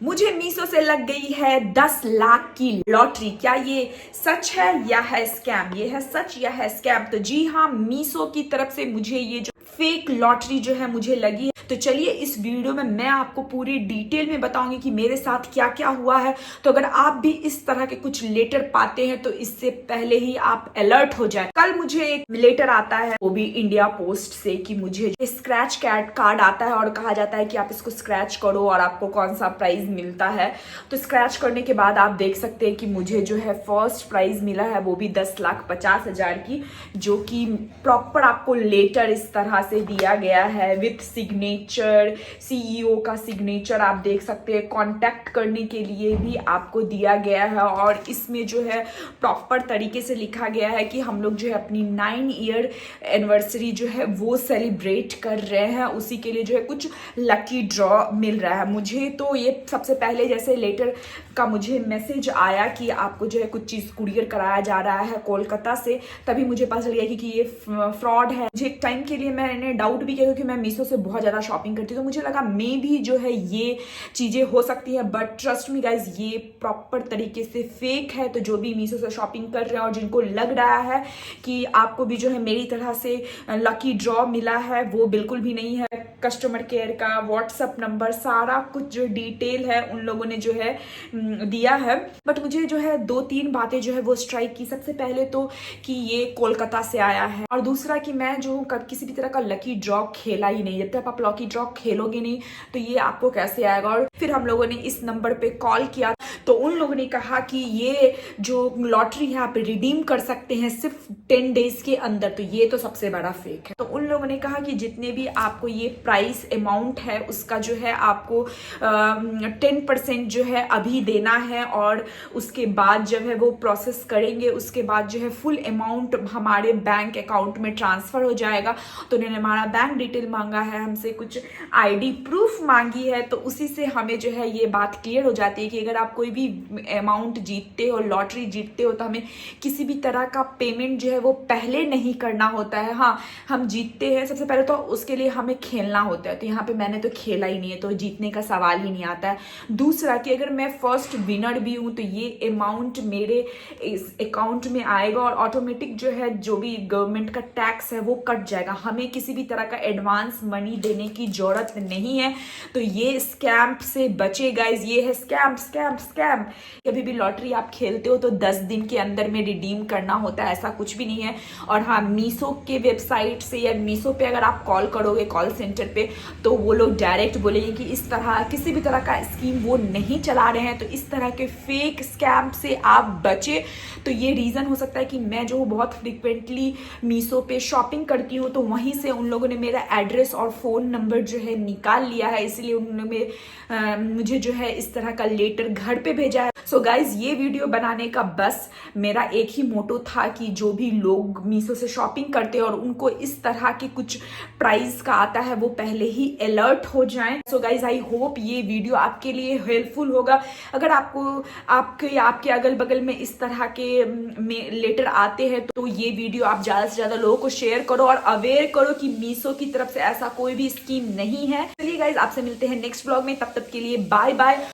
मुझे मीशो से लग गई है 10 लाख की लॉटरी। क्या ये सच है या है स्कैम? ये है सच या है स्कैम? तो जी हाँ, मीशो की तरफ से मुझे ये जो फेक लॉटरी जो है मुझे लगी है। तो चलिए इस वीडियो में मैं आपको पूरी डिटेल में बताऊंगी कि मेरे साथ क्या क्या हुआ है। तो अगर आप भी इस तरह के कुछ लेटर पाते हैं तो इससे पहले ही आप अलर्ट हो जाए। कल मुझे एक लेटर आता है, वो भी इंडिया पोस्ट से, कि मुझे स्क्रैच कार्ड आता है और कहा जाता है कि आप इसको स्क्रैच करो और आपको कौन सा प्राइज मिलता है। तो स्क्रैच करने के बाद आप देख सकते हैं कि मुझे जो है फर्स्ट प्राइज मिला है, वो भी 10,50,000 की, जो कि प्रॉपर आपको लेटर इस तरह से दिया गया है विथ सिग्नेचर, सीईओ का सिग्नेचर आप देख सकते हैं। कांटेक्ट करने के लिए भी आपको दिया गया है और इसमें जो है प्रॉपर तरीके से लिखा गया है कि हम लोग जो है अपनी 9 ईयर एनिवर्सरी जो है वो सेलिब्रेट कर रहे हैं, उसी के लिए जो है कुछ लकी ड्रॉ मिल रहा है। मुझे तो ये सबसे पहले जैसे लेटर का मुझे मैसेज आया कि आपको जो है कुछ चीज़ कुरियर कराया जा रहा है कोलकाता से, तभी मुझे पता चल गया कि ये फ्रॉड है। मुझे एक टाइम के लिए मैंने डाउट भी किया क्योंकि मैं मीशो से बहुत ज़्यादा शॉपिंग करती हूँ, तो मुझे लगा मे भी जो है ये चीज़ें हो सकती है, बट ट्रस्ट मी गाइज, ये प्रॉपर तरीके से फेक है। तो जो भी मीशो से शॉपिंग कर रहे हैं और जिनको लग रहा है कि आपको भी जो है मेरी तरह से लकी ड्रॉ मिला है, वो बिल्कुल भी नहीं है। कस्टमर केयर का व्हाट्सअप नंबर, सारा कुछ जो डिटेल है उन लोगों ने जो है दिया है। बट मुझे जो है 2-3 बातें जो है वो स्ट्राइक की। सबसे पहले तो कि ये कोलकाता से आया है, और दूसरा कि मैं जो हूँ किसी भी तरह का लकी ड्रॉ खेला ही नहीं। जब तक आप लकी ड्रॉ खेलोगे नहीं तो ये आपको कैसे आएगा। और फिर हम लोगों ने इस नंबर पे कॉल किया तो उन लोगों ने कहा कि ये जो लॉटरी है आप रिडीम कर सकते हैं सिर्फ 10 डेज के अंदर। तो ये तो सबसे बड़ा फेक है। तो उन लोगों ने कहा कि जितने भी आपको ये प्राइस अमाउंट है उसका जो है आपको 10% जो है अभी देना है, और उसके बाद जब है वो प्रोसेस करेंगे उसके बाद जो है फुल अमाउंट हमारे बैंक अकाउंट में ट्रांसफर हो जाएगा। तो उन्होंने हमारा बैंक डिटेल मांगा है, हमसे कुछ आईडी प्रूफ मांगी है, तो उसी से हमें जो है ये बात क्लियर हो जाती है कि अगर आप कोई भी अमाउंट जीतते हो, लॉटरी जीतते हो, तो हमें किसी भी तरह का पेमेंट जो है वो पहले नहीं करना होता है। हाँ, हम जीतते हैं सबसे पहले तो उसके लिए हमें खेलना होता है, तो यहाँ पे मैंने तो खेला ही नहीं है, तो जीतने का सवाल ही नहीं आता है। दूसरा कि अगर मैं फर्स्ट विनर भी हूँ तो ये अमाउंट मेरे इस अकाउंट में आएगा और ऑटोमेटिक जो है जो भी गवर्नमेंट का टैक्स है वो कट जाएगा। हमें किसी भी तरह का एडवांस मनी देने की जरूरत नहीं है। तो ये स्कैम से बचे गाइज, ये है स्कैम स्कैम स्कैम। कभी भी लॉटरी आप खेलते हो तो 10 दिन के अंदर में रिडीम करना होता है, ऐसा कुछ भी नहीं है। और हाँ, मीशो के वेबसाइट से या मीशो पे अगर आप कॉल करोगे कॉल सेंटर पे तो वो लोग डायरेक्ट बोलेंगे कि इस तरह किसी भी तरह का स्कीम वो नहीं चला रहे हैं। तो इस तरह के फेक स्कैम से आप बचे। तो ये रीज़न हो सकता है कि मैं जो बहुत फ्रिक्वेंटली मीशो पे शॉपिंग करती हूँ तो वहीं से उन लोगों ने मेरा एड्रेस और फ़ोन नंबर जो है निकाल लिया है, इसलिए उन्होंने मुझे जो है इस तरह का लेटर घर पे भेजा है। सो गाइज, ये वीडियो बनाने का बस मेरा एक ही मोटो था कि जो भी लोग मीशो से शॉपिंग करते हैं और उनको इस तरह के कुछ प्राइस का आता है वो पहले ही अलर्ट हो जाएं। सो गाइज, आई होप ये वीडियो आपके लिए हेल्पफुल होगा। अगर आपको आपके अगल बगल में इस तरह के लेटर आते हैं तो ये वीडियो आप ज़्यादा से ज़्यादा लोगों को शेयर करो और अवेयर करो कि मीशो की तरफ से ऐसा कोई भी स्कीम नहीं है। चलिए गाइज, आपसे मिलते हैं नेक्स्ट ब्लॉग में, तब तक के लिए बाय बाय।